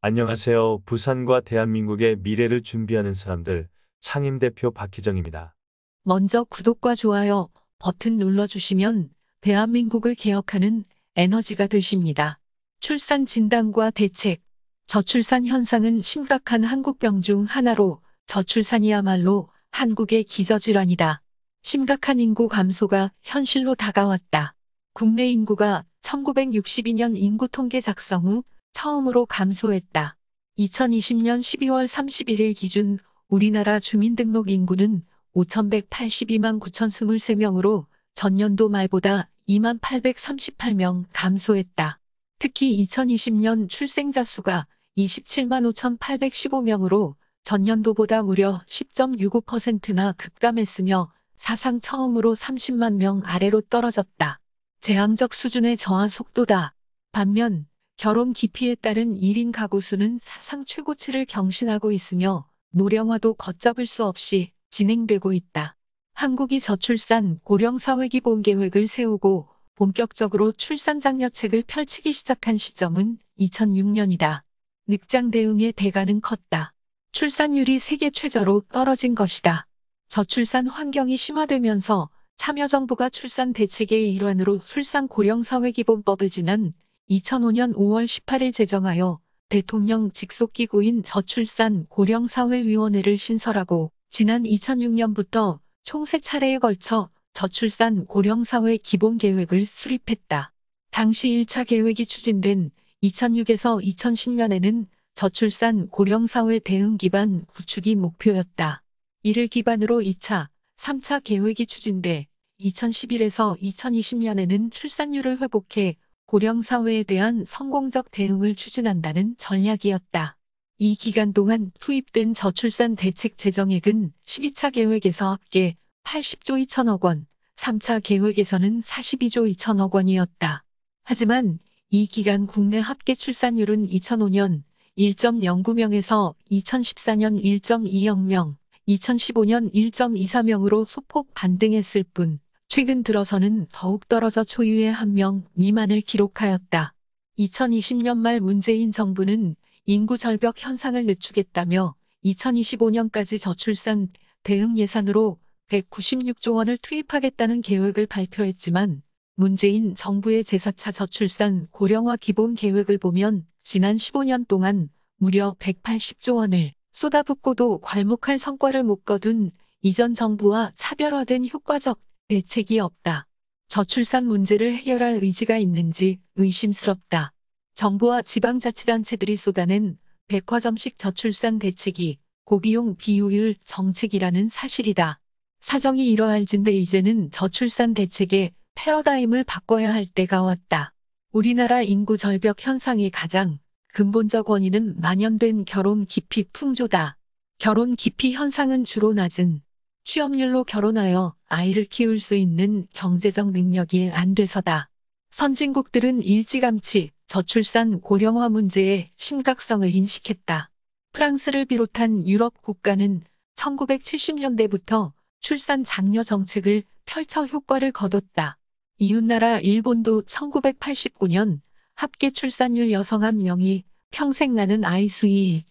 안녕하세요. 부산과 대한민국의 미래를 준비하는 사람들, 상임대표 박희정입니다. 먼저 구독과 좋아요 버튼 눌러주시면 대한민국을 개혁하는 에너지가 되십니다. 출산 진단과 대책. 저출산 현상은 심각한 한국병 중 하나로 저출산이야말로 한국의 기저질환이다. 심각한 인구 감소가 현실로 다가왔다. 국내 인구가 1962년 인구 통계 작성 후 처음으로 감소했다. 2020년 12월 31일 기준 우리나라 주민등록 인구는 5,182만 9,023명으로 전년도 말보다 2만 838명 감소했다. 특히 2020년 출생자 수가 27만 5,815명으로 전년도보다 무려 10.65%나 급감했으며 사상 처음으로 30만 명 아래로 떨어졌다. 재앙적 수준의 저하 속도다. 반면 결혼 기피에 따른 1인 가구 수는 사상 최고치를 경신하고 있으며 노령화도 걷잡을 수 없이 진행되고 있다. 한국이 저출산 고령사회 기본 계획을 세우고 본격적으로 출산 장려책을 펼치기 시작한 시점은 2006년이다. 늑장 대응의 대가는 컸다. 출산율이 세계 최저로 떨어진 것이다. 저출산 환경이 심화되면서 참여정부가 출산 대책의 일환으로 출산 고령사회 기본법을 지난 2005년 5월 18일 제정하여 대통령 직속기구인 저출산 고령사회위원회를 신설하고 지난 2006년부터 총 3차례에 걸쳐 저출산 고령사회 기본계획을 수립했다. 당시 1차 계획이 추진된 2006에서 2010년에는 저출산 고령사회 대응 기반 구축이 목표였다. 이를 기반으로 2차, 3차 계획이 추진돼 2011에서 2020년에는 출산율을 회복해 고령사회에 대한 성공적 대응을 추진한다는 전략이었다. 이 기간 동안 투입된 저출산 대책 재정액은 12차 계획에서 합계 80조 2천억 원, 3차 계획에서는 42조 2천억 원이었다. 하지만 이 기간 국내 합계 출산율은 2005년 1.09명에서 2014년 1.20명, 2015년 1.24명으로 소폭 반등했을 뿐 최근 들어서는 더욱 떨어져 초유의 1명 미만을 기록하였다. 2020년 말 문재인 정부는 인구 절벽 현상을 늦추겠다며 2025년까지 저출산 대응 예산으로 196조 원을 투입하겠다는 계획을 발표했지만 문재인 정부의 제4차 저출산 고령화 기본 계획을 보면 지난 15년 동안 무려 180조 원을 쏟아붓고도 괄목할 성과를 못 거둔 이전 정부와 차별화된 효과적 대책이 없다. 저출산 문제를 해결할 의지가 있는지 의심스럽다. 정부와 지방자치단체들이 쏟아낸 백화점식 저출산 대책이 고비용 비효율 정책이라는 사실이다. 사정이 이러할진데 이제는 저출산 대책의 패러다임을 바꿔야 할 때가 왔다. 우리나라 인구 절벽 현상의 가장 근본적 원인은 만연된 결혼 기피 풍조다. 결혼 기피 현상은 주로 낮은 취업률로 결혼하여 아이를 키울 수 있는 경제적 능력이 안 돼서다. 선진국들은 일찌감치 저출산 고령화 문제의 심각성을 인식했다. 프랑스를 비롯한 유럽 국가는 1970년대부터 출산 장려 정책을 펼쳐 효과를 거뒀다. 이웃나라 일본도 1989년 합계 출산율 여성 1명이 평생 낳는 아이 수이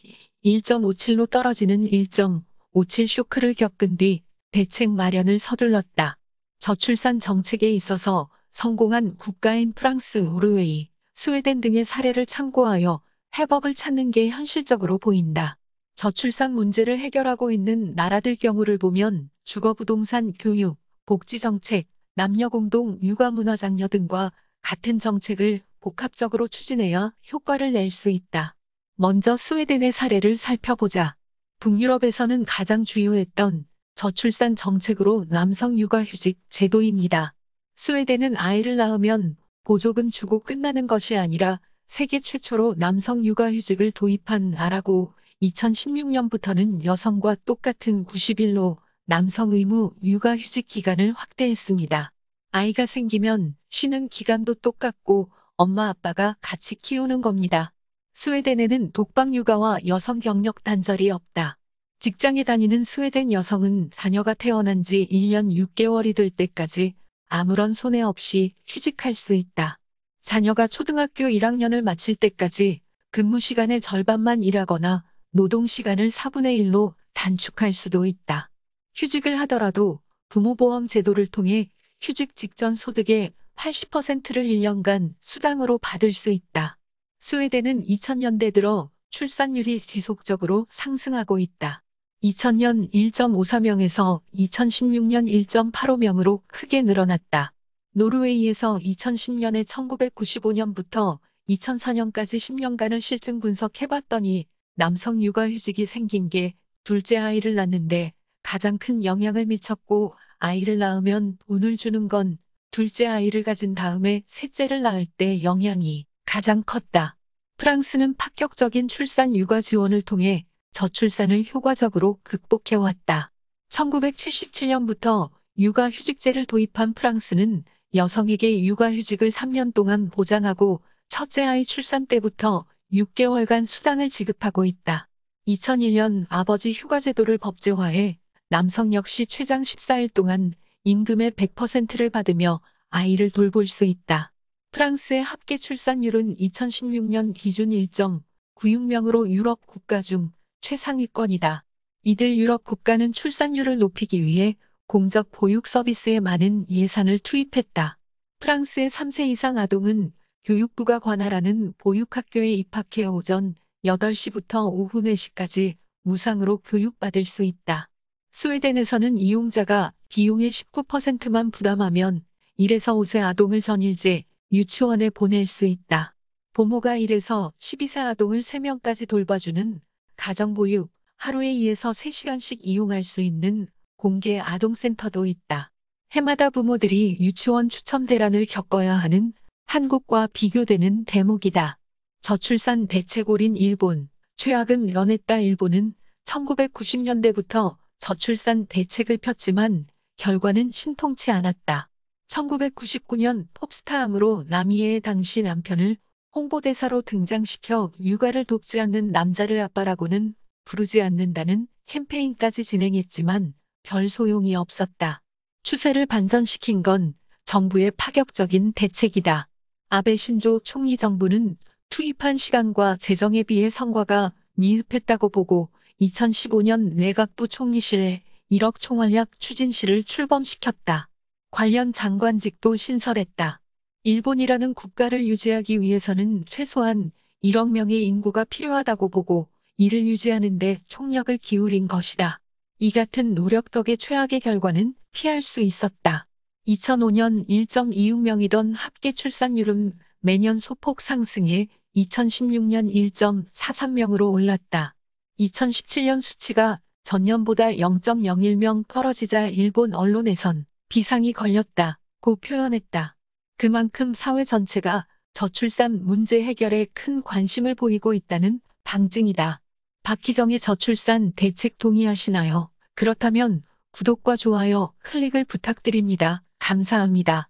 1.57로 떨어지는 1.57 쇼크를 겪은 뒤 대책 마련을 서둘렀다. 저출산 정책에 있어서 성공한 국가인 프랑스, 노르웨이, 스웨덴 등의 사례를 참고하여 해법을 찾는 게 현실적으로 보인다. 저출산 문제를 해결하고 있는 나라들 경우를 보면 주거부동산, 교육, 복지정책, 남녀공동 육아문화장려 등과 같은 정책을 복합적으로 추진해야 효과를 낼 수 있다. 먼저 스웨덴의 사례를 살펴보자. 북유럽에서는 가장 주요했던 저출산 정책으로 남성 육아휴직 제도입니다. 스웨덴은 아이를 낳으면 보조금 주고 끝나는 것이 아니라 세계 최초로 남성 육아휴직을 도입한 나라고 2016년부터는 여성과 똑같은 90일로 남성 의무 육아휴직 기간을 확대했습니다. 아이가 생기면 쉬는 기간도 똑같고 엄마 아빠가 같이 키우는 겁니다. 스웨덴에는 독박 육아와 여성 경력 단절이 없다. 직장에 다니는 스웨덴 여성은 자녀가 태어난 지 1년 6개월이 될 때까지 아무런 손해 없이 휴직할 수 있다. 자녀가 초등학교 1학년을 마칠 때까지 근무 시간의 절반만 일하거나 노동 시간을 4분의 1로 단축할 수도 있다. 휴직을 하더라도 부모보험 제도를 통해 휴직 직전 소득의 80%를 1년간 수당으로 받을 수 있다. 스웨덴은 2000년대 들어 출산율이 지속적으로 상승하고 있다. 2000년 1.54명에서 2016년 1.85명으로 크게 늘어났다. 노르웨이에서 2010년에 1995년부터 2004년까지 10년간을 실증 분석해봤더니 남성 육아휴직이 생긴 게 둘째 아이를 낳는데 가장 큰 영향을 미쳤고, 아이를 낳으면 돈을 주는 건 둘째 아이를 가진 다음에 셋째를 낳을 때 영향이 가장 컸다. 프랑스는 파격적인 출산 육아 지원을 통해 저출산을 효과적으로 극복해왔다. 1977년부터 육아휴직제를 도입한 프랑스는 여성에게 육아휴직을 3년 동안 보장하고 첫째 아이 출산 때부터 6개월간 수당을 지급하고 있다. 2001년 아버지 휴가제도를 법제화해 남성 역시 최장 14일 동안 임금의 100%를 받으며 아이를 돌볼 수 있다. 프랑스의 합계 출산율은 2016년 기준 1.96명으로 유럽 국가 중 최상위권이다. 이들 유럽 국가는 출산율을 높이기 위해 공적 보육 서비스에 많은 예산을 투입했다. 프랑스의 3세 이상 아동은 교육부가 관할하는 보육학교에 입학해 오전 8시부터 오후 4시까지 무상으로 교육받을 수 있다. 스웨덴에서는 이용자가 비용의 19%만 부담하면 1에서 5세 아동을 전일제 유치원에 보낼 수 있다. 부모가 1에서 12세 아동을 3명까지 돌봐주는 가정보육, 하루에 2에서 3시간씩 이용할 수 있는 공개 아동센터도 있다. 해마다 부모들이 유치원 추첨 대란을 겪어야 하는 한국과 비교되는 대목이다. 저출산 대책올인 일본, 최악은 면했다. 일본은 1990년대부터 저출산 대책을 폈지만 결과는 신통치 않았다. 1999년 pop스타암으로 남이의 당시 남편을 홍보대사로 등장시켜 육아를 돕지 않는 남자를 아빠라고는 부르지 않는다는 캠페인까지 진행했지만 별 소용이 없었다. 추세를 반전시킨 건 정부의 파격적인 대책이다. 아베 신조 총리 정부는 투입한 시간과 재정에 비해 성과가 미흡했다고 보고 2015년 내각부 총리실에 1억 총활약 추진실을 출범시켰다. 관련 장관직도 신설했다. 일본이라는 국가를 유지하기 위해서는 최소한 1억 명의 인구가 필요하다고 보고 이를 유지하는 데 총력을 기울인 것이다. 이 같은 노력 덕에 최악의 결과는 피할 수 있었다. 2005년 1.26명이던 합계 출산율은 매년 소폭 상승해 2016년 1.43명으로 올랐다. 2017년 수치가 전년보다 0.01명 떨어지자 일본 언론에선 비상이 걸렸다고 표현했다. 그만큼 사회 전체가 저출산 문제 해결에 큰 관심을 보이고 있다는 방증이다. 박희정의 저출산 대책 동의하시나요? 그렇다면 구독과 좋아요, 클릭을 부탁드립니다. 감사합니다.